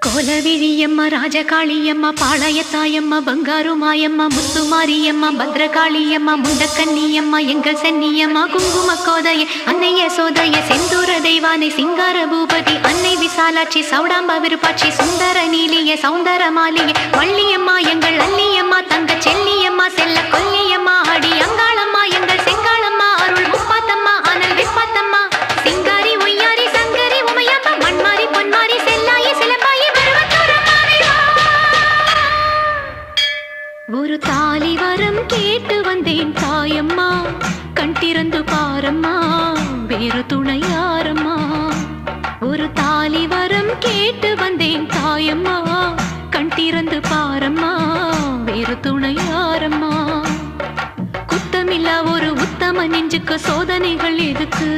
கோலவிழியம்மா ராஜகாளியம்மா பாளையத்தாயம்மா பங்காரு மாயம்மா முத்துமாரியம்மா பத்ரகாளியம்மா முண்டக்கன்னியம்மா எங்கள் சென்னியம்மா குங்கும கோதைய அன்னைய சோதைய செந்தூர தெய்வானை சிங்கார பூபதி அன்னை விசாலாட்சி சௌடாம்ப விருப்பாட்சி சுந்தர நீலிய சௌந்தர மாலிய வள்ளியம்மா எங்கள் அல்லியம்மா தங்க செல்லியம்மா செல்ல கொல்லியம்மா அடி அங்காளம்மா எங்கள் செங்காளம்மா அருள் முப்பாத்தம்மா அனல் விப்பாத்தம்மா சிங்காரி ஒய்யாரி சங்கரி உமையம்மா மண்மாரி பொன்மாரி செல்லாயி சிலம்பாயி ஒரு தாலி வரம் கேட்டு வந்தேன் தாயம்மா கண் திறந்து பாரம்மா வேறு துணை யாரம்மா ஒரு தாலி வரம் கேட்டு வந்தேன் தாயம்மா கண் திறந்து பாரம்மா வேறு துணை யாரம்மா குத்தமில்லா ஒரு உத்தம நெஞ்சுக்கு சோதனைகள் எதுக்கு